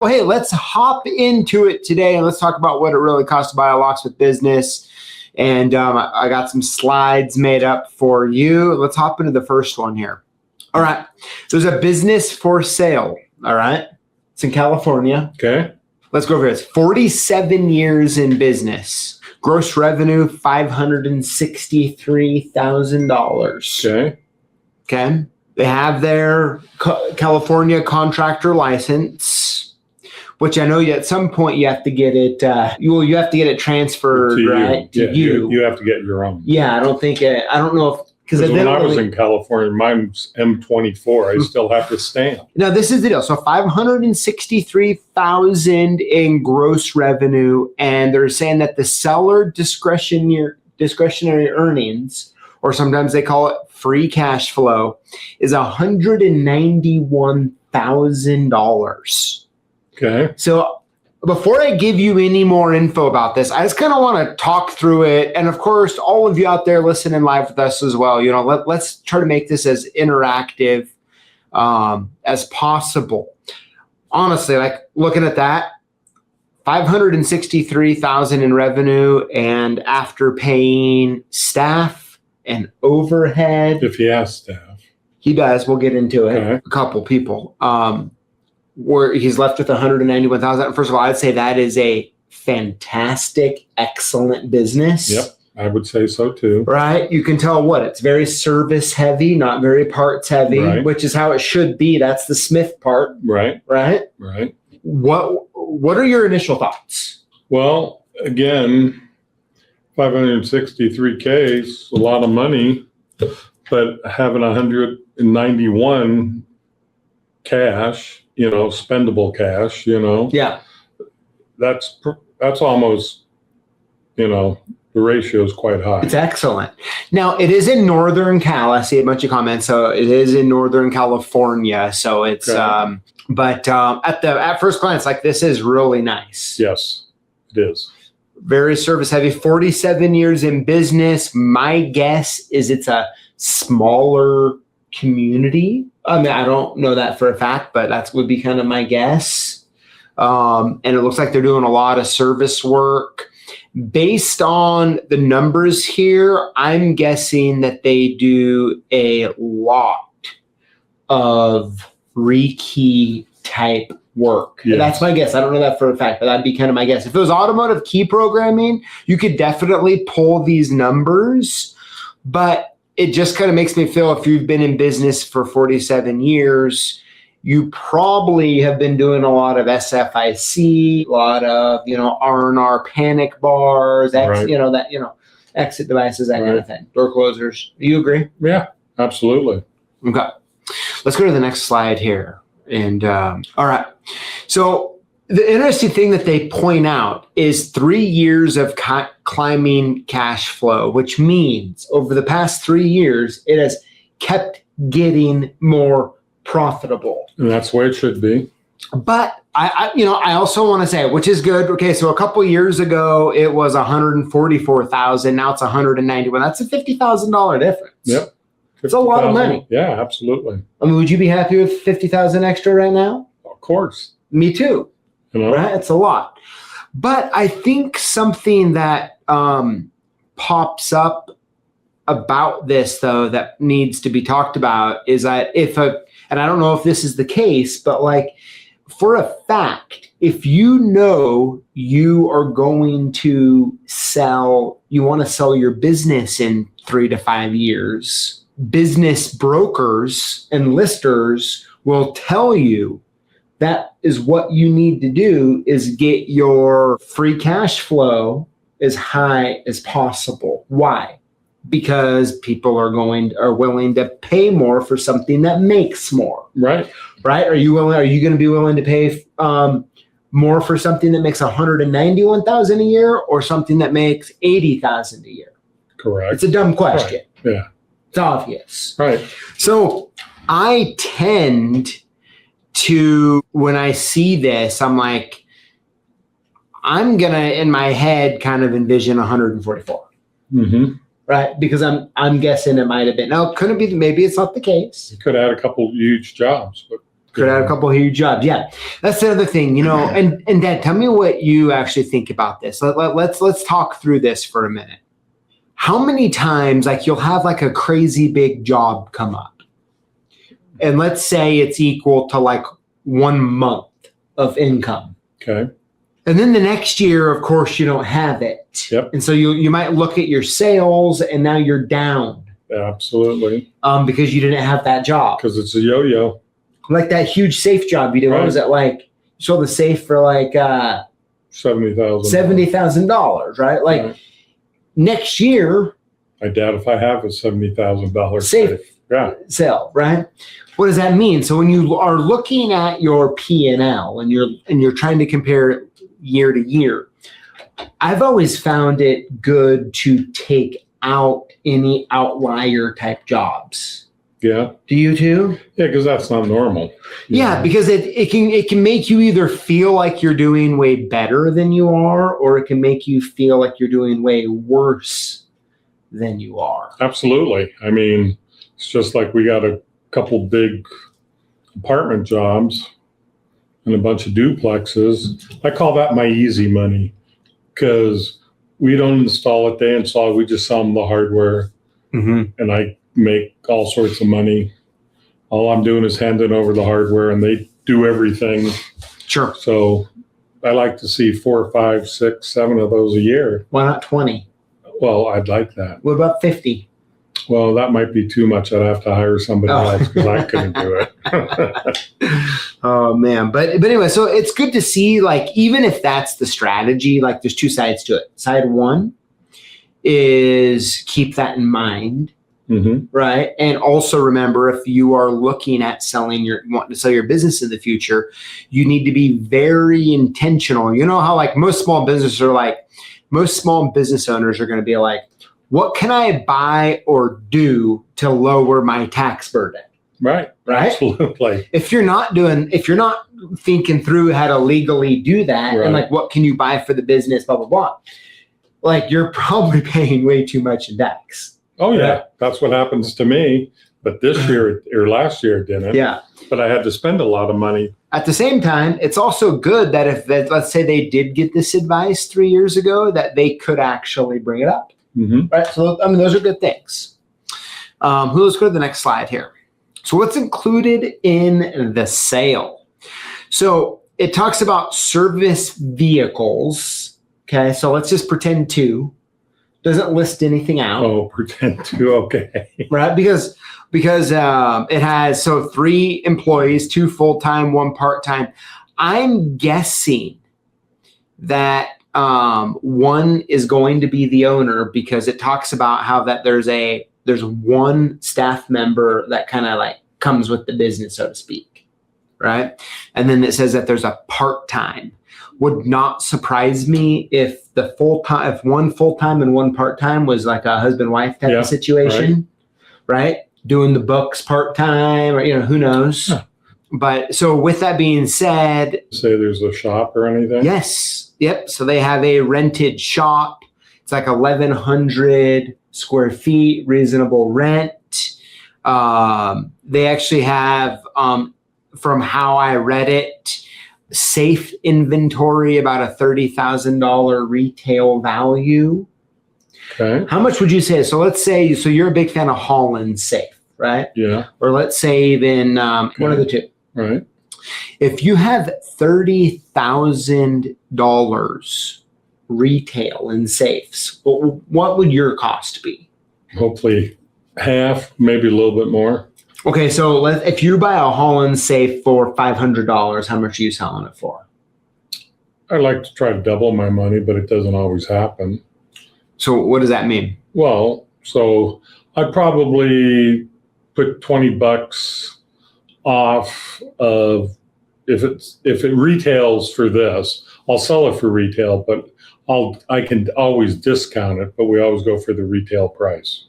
Well, hey, let's hop into it today and let's talk about what it really costs to buy a locksmith business. And I got some slides made up for you. Let's hop into the first one here. All right. There's a business for sale. All right. It's in California. Okay. Let's go over it. It's 47 years in business. Gross revenue, $563,000. Okay. Okay. They have their California contractor license, which I know at some point you have to get it. You have to get it transferred, to right? You. To Yeah, you. You have to get your own. Yeah, I don't know if because when I was in California, mine's M24. I still have to stamp. Now this is the deal. So $563,000 in gross revenue, and they're saying that the seller discretionary earnings, or sometimes they call it free cash flow, is $191,000. Okay. So before I give you any more info about this, I just kind of want to talk through it. And of course, all of you out there listening live with us as well, let's try to make this as interactive as possible. Honestly, like looking at that, $563,000 in revenue, and after paying staff and overhead. If he has staff. He does. We'll get into it. Okay. A couple people. Where he's left with $191,000. First of all, I'd say that is a fantastic, excellent business. Yep, I would say so too. Right? You can tell it's very service heavy, not very parts heavy, right, which is how it should be. That's the Smith part. Right. Right? Right. What are your initial thoughts? Well, again, $563K is a lot of money, but having 191 cash, spendable cash, Yeah. That's almost, the ratio is quite high. It's excellent. Now, it is in Northern Cal. I see a bunch of comments. So it is in Northern California. So it's, okay. But at first glance, this is really nice. Yes, it is. Very service heavy, 47 years in business. My guess is it's a smaller community. I mean, I don't know that for a fact, but that would be kind of my guess. And it looks like they're doing a lot of service work. Based on the numbers here, I'm guessing that they do a lot of rekey type work. Yes. That's my guess. I don't know that for a fact, but that'd be kind of my guess. If it was automotive key programming, you could definitely pull these numbers, but it just kind of makes me feel if you've been in business for 47 years, you probably have been doing a lot of SFIC, a lot of, R&R panic bars, right, exit devices, that right, kind of thing, door closers. Do you agree? Yeah, absolutely. Okay. Let's go to the next slide here. And all right. So the interesting thing that they point out is 3 years of climbing cash flow, which means over the past 3 years, it has kept getting more profitable. And that's the way it should be. But I also want to say, which is good. Okay, so a couple years ago, it was $144,000. Now it's $191,000. That's a $50,000 difference. Yep. It's a lot of money. Yeah, absolutely. I mean, would you be happy with $50,000 extra right now? Of course. Me too. Right? It's a lot. But I think something that pops up about this, though, that needs to be talked about is that and I don't know if this is the case, but for a fact, if you are going to you want to sell your business in 3 to 5 years, business brokers and listers will tell you that is what you need to do is get your free cash flow as high as possible. Why? Because people are willing to pay more for something that makes more. Right. Right? Are you going to be willing to pay more for something that makes $191,000 a year or something that makes $80,000 a year? Correct. It's a dumb question. Right. Yeah. It's obvious. Right. So I tend to, when I see this, I'm like, I'm going to, in my head, kind of envision 144. Mm-hmm. Right? Because I'm guessing it might have been. Now, couldn't be, maybe it's not the case. You could add a couple huge jobs, but Could add a couple of huge jobs. Yeah, that's the other thing, you know. And Dad, tell me what you actually think about this. Let's talk through this for a minute. How many times, like, you'll have like a crazy big job come up, and let's say it's equal to like 1 month of income. Okay. And then the next year, of course, you don't have it. Yep. And so you might look at your sales, and now you're down. Absolutely. Because you didn't have that job. Because it's a yo-yo. Like that huge safe job you did. What Right. was it like? You sold the safe for like $70,000. right? Like Right. next year, I doubt if I have a $70,000 safe Yeah. sale, right? What does that mean? So when you are looking at your P&L and you're trying to compare it year to year, I've always found it good to take out any outlier type jobs. Yeah. Do you too? Yeah, because that's not normal. Yeah, because it can make you either feel like you're doing way better than you are, or it can make you feel like you're doing way worse than you are. Absolutely. I mean, it's just like we got a couple big apartment jobs and a bunch of duplexes. I call that my easy money because we don't install it. They install it. We just sell them the hardware, and I make all sorts of money. All I'm doing is handing over the hardware, and they do everything. Sure. So I like to see 4, 5, 6, 7 of those a year. Why not 20? Well, I'd like that. What about 50? Well, that might be too much. I'd have to hire somebody else because I couldn't do it. Oh man. But anyway, so it's good to see, like, even if that's the strategy, like there's two sides to it. Side one is keep that in mind. Right. And also remember, if you are looking at wanting to sell your business in the future, you need to be very intentional. You know how like most small business owners are going to be like, what can I buy or do to lower my tax burden? Right. Absolutely. If you're not thinking through how to legally do that, Right. and like, what can you buy for the business, blah, blah, blah. Like, you're probably paying way too much in tax. Oh yeah. That's what happens to me. But this year or last year it didn't. Yeah. But I had to spend a lot of money. At the same time, it's also good that let's say they did get this advice 3 years ago, that they could actually bring it up. Right. So, I mean, those are good things. Let's go to the next slide here. So what's included in the sale? So it talks about service vehicles. Okay. So let's just pretend 2. Doesn't list anything out. Oh, pretend to. Okay. Right. Because it has 3 employees, 2 full-time, 1 part-time. I'm guessing that 1 is going to be the owner, because it talks about how that there's 1 staff member that kind of like comes with the business, so to speak. Right. And then it says that there's a part-time. Would not surprise me if if 1 full-time and 1 part-time was like a husband-wife type of situation, right? Doing the books part-time, or, who knows? Huh. But so with that being said, say there's a shop or anything? Yes. Yep. So they have a rented shop. It's like 1,100 square feet, reasonable rent. They actually have, from how I read it, safe inventory, about a $30,000 retail value. Okay. How much would you say? So let's say, you're a big fan of Holland safe, right? Yeah. Or let's say even one of the two. Right. If you have $30,000 retail in safes, what would your cost be? Hopefully half, maybe a little bit more. Okay, so if you buy a Holland safe for $500, how much are you selling it for? I like to try to double my money, but it doesn't always happen. So what does that mean? Well, so I'd probably put $20 off of, if it retails for this, I'll sell it for retail, but I can always discount it, but we always go for the retail price.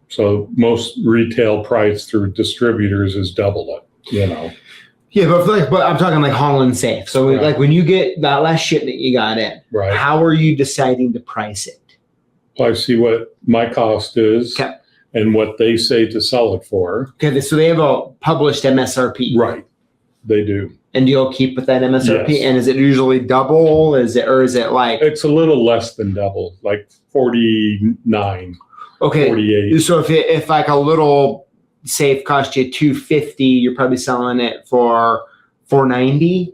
So most retail price through distributors is double it, Yeah, but I'm talking like Holland safe. So right. Like when you get that last shipment you got in, right. How are you deciding to price it? Well, I see what my cost is. Okay. and what they say to sell it for. Okay, so they have a published MSRP. Right. They do. And you'll keep with that MSRP? Yes. And is it usually double? Is it like? It's a little less than double, like 49, Okay. 48. So if like a little safe cost you $250, you're probably selling it for $490?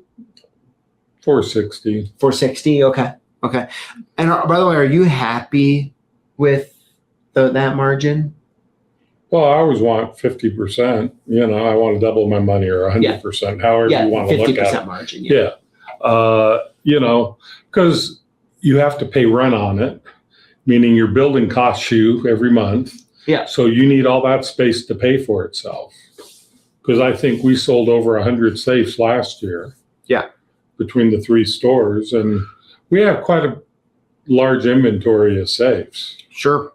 460. $460? Okay. And by the way, are you happy with that margin? Well, I always want 50%. I want to double my money or 100%, however you want to look at it. 50% margin. Yeah. Because you have to pay rent on it, meaning your building costs you every month. Yeah. So you need all that space to pay for itself. Because I think we sold over 100 safes last year. Yeah. Between the 3 stores. And we have quite a large inventory of safes. Sure.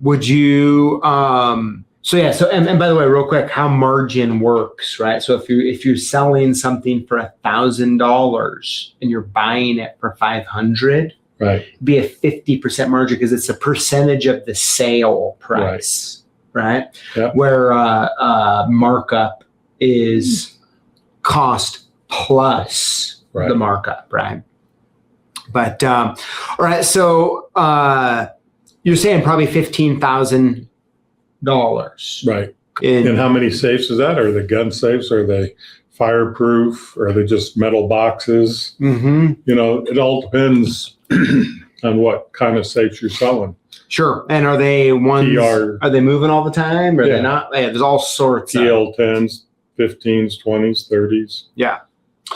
Would you and by the way, real quick, how margin works, right? So if you're selling something for $1,000 and you're buying it for $500, right, be a 50% margin because it's a percentage of the sale price, right? Yep. Where markup is cost plus the markup, right? But all right, so you're saying probably $15,000. Right. And how many safes is that? Are they gun safes? Are they fireproof? Are they just metal boxes? Mm-hmm. It all depends on what kind of safes you're selling. Sure. And are they ones? PR. Are they moving all the time? Or are they not? Yeah, there's all sorts. TL10s, 15s, 20s, 30s. Yeah.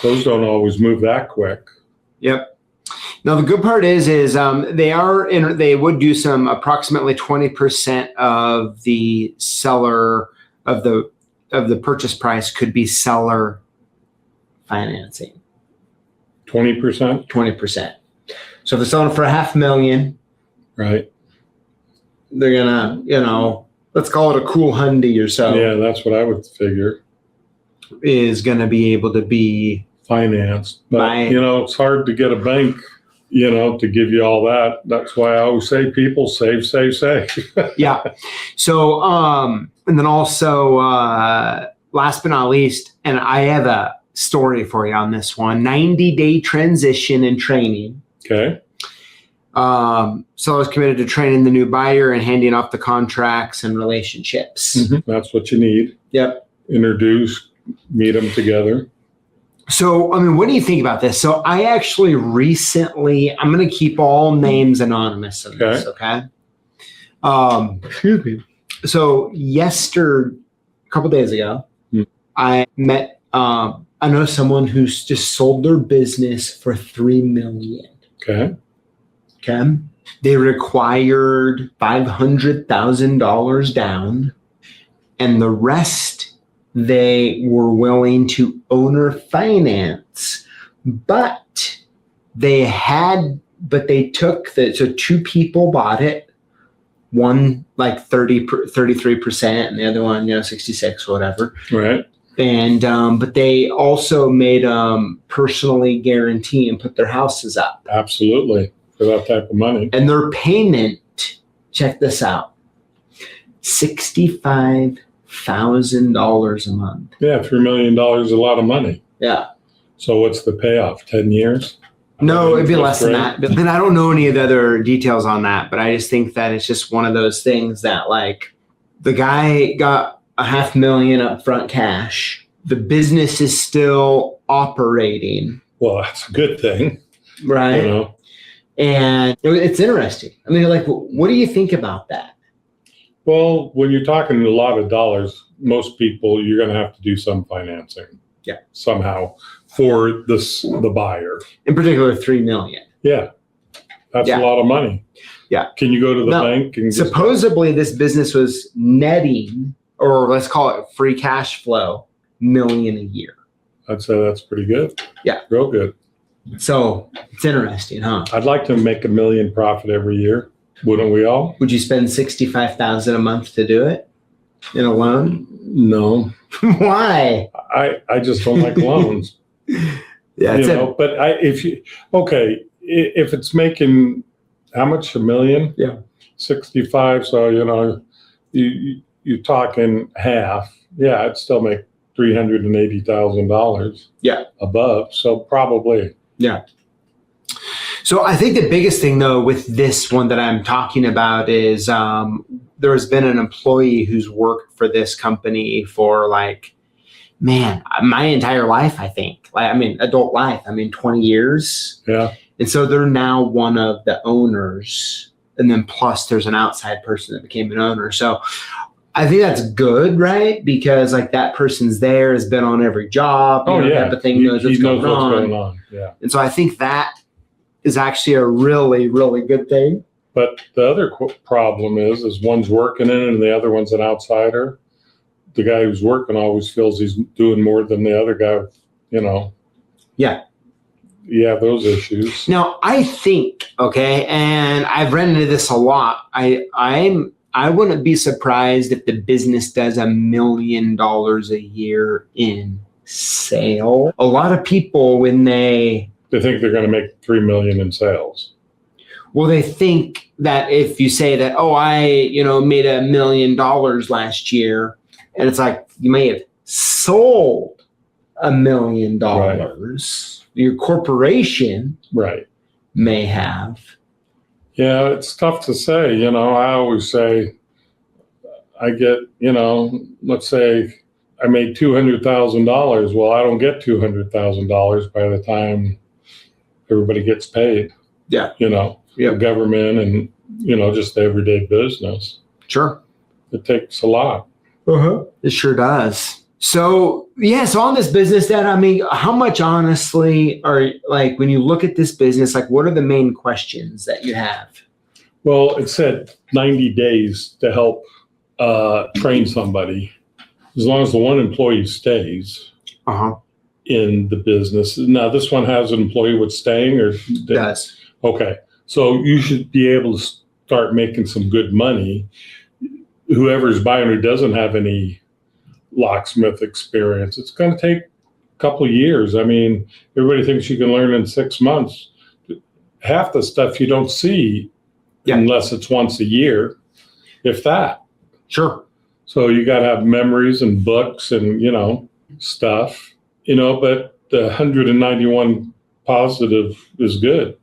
Those don't always move that quick. Yep. Now the good part is they would do some approximately 20% of the seller of the purchase price could be seller financing. 20%? 20%. So if they're selling for $500,000, right, they're gonna, let's call it a cool Hyundai or so. Yeah, that's what I would figure. Is gonna be able to be financed. But it's hard to get a bank to give you all that. That's why I always say people save. Yeah. So, and then also, last but not least, and I have a story for you on this one, 90-day transition and training. Okay. Seller's committed to training the new buyer and handing off the contracts and relationships. Mm-hmm. That's what you need. Yep. Introduce, meet them together. So, what do you think about this? So I actually recently, I'm going to keep all names anonymous in this, okay? Excuse me. So a couple days ago, I met, I know someone who's just sold their business for $3 million. Okay. They required $500,000 down, and the rest they were willing to owner finance, but they took so 2 people bought it, one like 33% and the other one 66 or whatever, right? And but they also made personally guarantee and put their houses up. Absolutely, for that type of money. And their payment, check this out, $65,000 a month. Yeah, $3 million is a lot of money. Yeah. So what's the payoff? 10 years? No, it'd be less than that. But then I don't know any of the other details on that. But I just think that it's just one of those things that, like, the guy got $500,000 upfront cash. The business is still operating. Well, that's a good thing, right? And it's interesting. Like, what do you think about that? Well, when you're talking a lot of dollars, most people, you're going to have to do some financing. Yeah. Somehow for the buyer. In particular, $3 million. Yeah. That's a lot of money. Yeah. Can you go to the bank and supposedly this business was netting, or let's call it free cash flow, $1 million a year. I'd say that's pretty good. Yeah. Real good. So it's interesting, huh? I'd like to make $1 million profit every year. Wouldn't we all? Would you spend $65,000 a month to do it in a loan? No. Why? I just don't like loans. Yeah, but if it's making how much, $1 million? Yeah. 65. So, you're talking half. Yeah, I'd still make $380,000 above. So probably. Yeah. So I think the biggest thing, though, with this one that I'm talking about is there's been an employee who's worked for this company for my entire life, I think. Adult life. 20 years. Yeah. And so they're now one of the owners. And then plus there's an outside person that became an owner. So I think that's good, right? Because that person's there, has been on every job. Type of thing, knows what's going on. Yeah. And so I think that is actually a really, really good thing. But the other problem is one's working in it and the other one's an outsider. The guy who's working always feels he's doing more than the other guy, Yeah. Yeah, those issues. Now, I think, and I've run into this a lot. I wouldn't be surprised if the business does $1 million a year in sale. A lot of people, when they think they're going to make $3 million in sales. Well, they think that if you say that, I made $1 million last year, and it's you may have sold $1 million. Right. Your corporation may have. Yeah, it's tough to say. I always say I get, let's say I made $200,000. Well, I don't get $200,000 by the time everybody gets paid. Yeah. The government and, just the everyday business. Sure. It takes a lot. It sure does. So, so on this business, Dad, how much honestly are, when you look at this business, what are the main questions that you have? Well, it said 90 days to help train somebody. As long as the one employee stays in the business. Now, this one has an employee with staying or? Does. Okay. So you should be able to start making some good money. Whoever's buying who doesn't have any locksmith experience, it's going to take a couple of years. Everybody thinks you can learn in 6 months. Half the stuff you don't see unless it's once a year, if that. Sure. So you got to have memories and books and, stuff, but the 191 positive is good,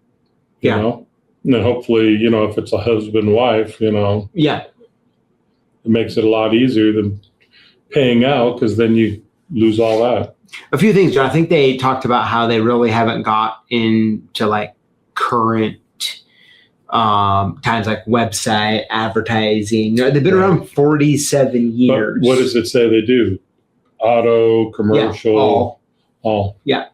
you know, and then hopefully, if it's a husband, wife, it makes it a lot easier than paying out, because then you lose all that. A few things, John. I think they talked about how they really haven't got into current times, website advertising. They've been around 47 years. But what does it say they do? Auto, commercial, all. Yeah.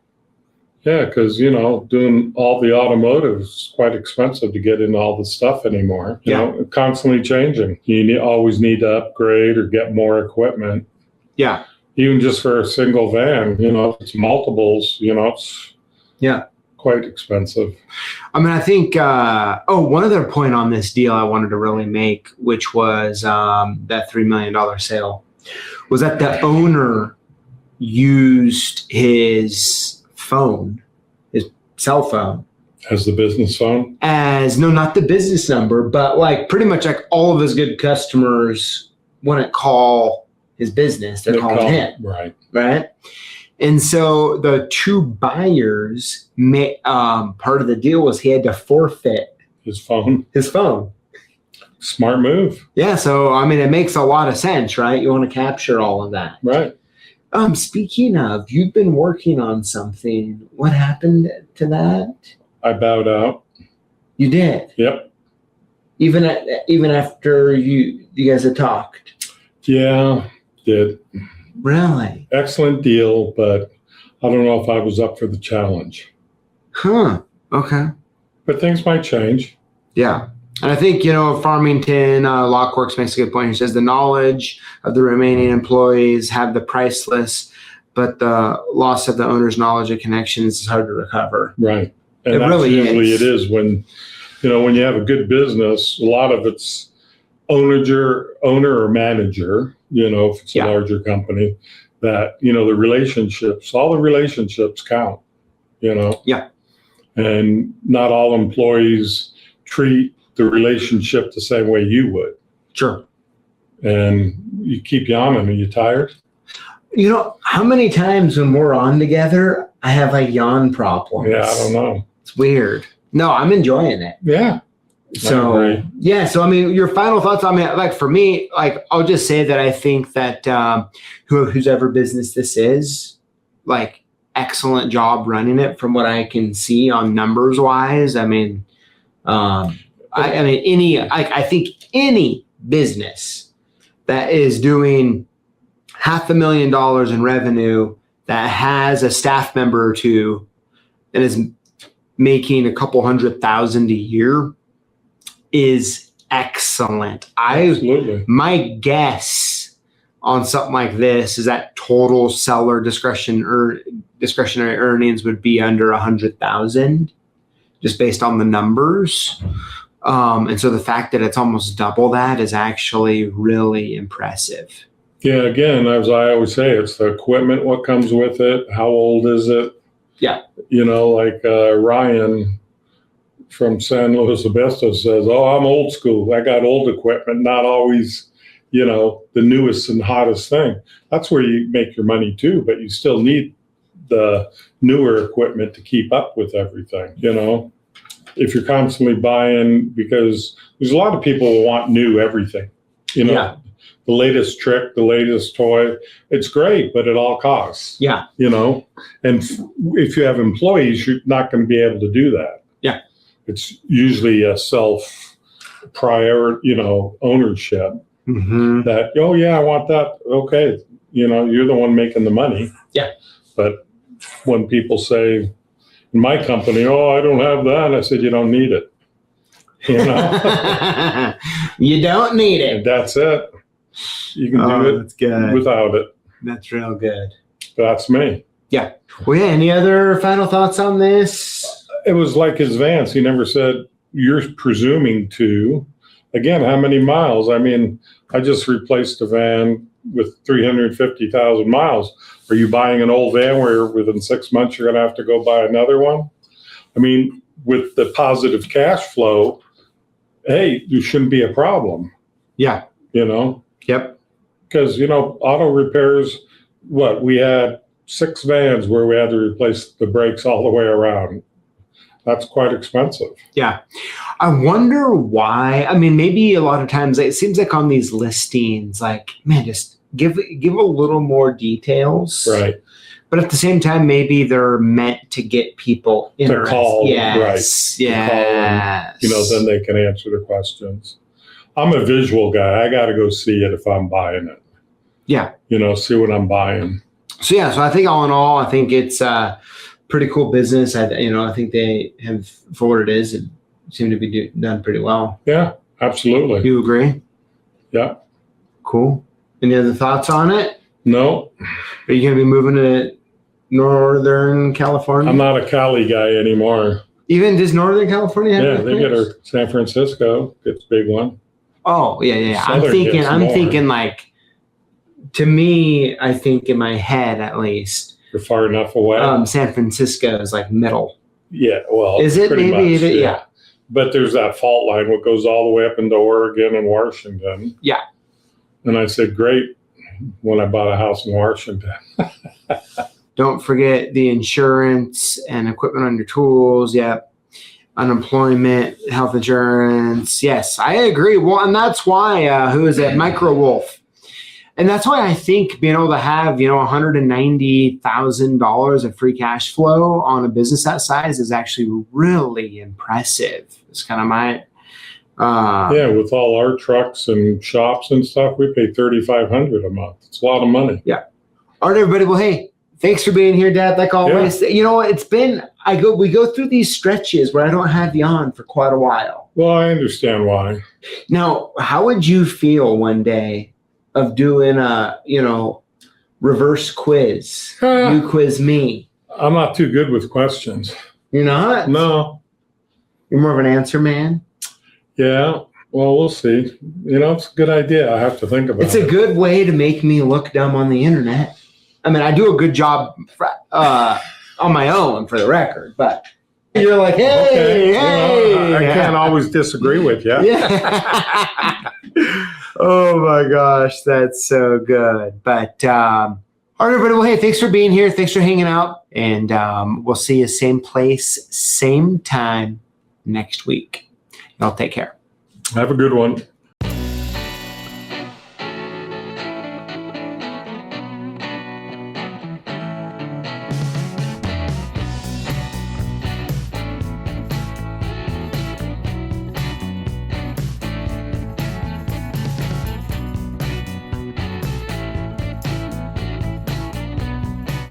Yeah, because, doing all the automotive is quite expensive to get into all the stuff anymore. You know, constantly changing. You always need to upgrade or get more equipment. Yeah. Even just for a single van, if it's multiples, it's quite expensive. I think, one other point on this deal I wanted to really make, which was that $3 million sale, was that the owner used his phone, his cell phone. As the business phone? No, not the business number, but pretty much all of his good customers wouldn't call his business. They're calling him. Right. Right. And so the two buyers, part of the deal was he had to forfeit his phone. Smart move. Yeah. So, it makes a lot of sense, right? You want to capture all of that. Right. Speaking of, you've been working on something. What happened to that? I bowed out. You did? Yep. Even after you guys had talked? Yeah, did. Really? Excellent deal, but I don't know if I was up for the challenge. Huh. Okay. But things might change. Yeah. And I think, Farmington Lockworks makes a good point. He says the knowledge of the remaining employees have the priceless, but the loss of the owner's knowledge and connections is hard to recover. Right. And it really usually is. It is when you have a good business, a lot of it's owner or manager, if it's a larger company, that, the relationships, all the relationships count, Yeah. And not all employees treat the relationship the same way you would. Sure. And you keep yawning. Are you tired? You know, how many times when we're on together, I have like yawn problems? Yeah, I don't know. It's weird. No, I'm enjoying it. Yeah. So, yeah. So, I mean, your final thoughts? I mean, like for me, like I'll just say that I think that whoever business this is, like excellent job running it from what I can see on numbers wise. I mean, I think any business that is doing $500,000 in revenue that has a staff member or two and is making a couple $100,000 a year is excellent. Absolutely. My guess on something like this is that total seller discretionary earnings would be under 100,000, just based on the numbers. And so the fact that it's almost double that is actually really impressive. Yeah, again, as I always say, it's the equipment, what comes with it, how old is it? Yeah. You know, like Ryan from San Luis Obispo says, oh, I'm old school. I got old equipment, not always, you know, the newest and hottest thing. That's where you make your money too, but you still need the newer equipment to keep up with everything, you know? If you're constantly buying, because there's a lot of people who want new everything, you know? Yeah. The latest trick, the latest toy, it's great, but it all costs. Yeah. You know, and if you have employees, you're not going to be able to do that. Yeah. It's usually a self-prior, you know, ownership that, oh, yeah, I want that. Okay. You know, you're the one making the money. Yeah. But when people say, in my company, oh, I don't have that, I said, you don't need it. You know? You don't need it. And that's it. You can do it that's good. Without it. That's real good. That's me. Yeah. Well, yeah. Any other final thoughts on this? It was like his vans. He never said, you're presuming to. Again, how many miles? I mean, I just replaced a van with 350,000 miles. Are you buying an old van where within 6 months you're going to have to go buy another one? I mean, with the positive cash flow, hey, there shouldn't be a problem. Yeah. You know? Yep. Because, you know, auto repairs, we had 6 vans where we had to replace the brakes all the way around. That's quite expensive. Yeah. I wonder why. I mean, maybe a lot of times it seems like on these listings, like, man, just give a little more details. Right. But at the same time, maybe they're meant to get people interested. To call. Yes. Right. Yes. To call and, you know, then they can answer the questions. I'm a visual guy. I got to go see it if I'm buying it. Yeah. You know, see what I'm buying. So, yeah. So I think all in all, I think it's a pretty cool business. I think they have, for what it is, it seemed to be done pretty well. Yeah, absolutely. You agree? Yeah. Cool. Any other thoughts on it? No. Are you going to be moving to Northern California? I'm not a Cali guy anymore. Even does Northern California have Yeah, they get a San Francisco. It's a big one. Oh, yeah. Southern I'm thinking like, to me, I think in my head at least, you're far enough away. San Francisco is like middle. Yeah, well, is it maybe? Much, yeah. But there's that fault line what goes all the way up into Oregon and Washington. Yeah. And I said, great, when I bought a house in Washington. Don't forget the insurance and equipment on your tools. Yep. Unemployment, health insurance. Yes, I agree. Well, and that's why, who is it? Micro Wolf. And that's why I think being able to have, $190,000 of free cash flow on a business that size is actually really impressive. It's kind of my... yeah, with all our trucks and shops and stuff, we pay $3,500 a month. It's a lot of money. Yeah. All right, everybody. Well, hey, thanks for being here, Dad. Like always, You know what? It's been, we go through these stretches where I don't have you on for quite a while. Well, I understand why. Now, how would you feel one day of doing a, reverse quiz? You quiz me. I'm not too good with questions. You're not? No. You're more of an answer man? Yeah. Well, we'll see. It's a good idea. I have to think about it. It's a good way to make me look dumb on the internet. I mean, I do a good job on my own, for the record, but You're like, hey, hey. I can't always disagree with you. Yeah. Oh my gosh, that's so good. But all right, everybody. Well, hey, thanks for being here. Thanks for hanging out. And we'll see you same place, same time next week. Y'all take care. Have a good one.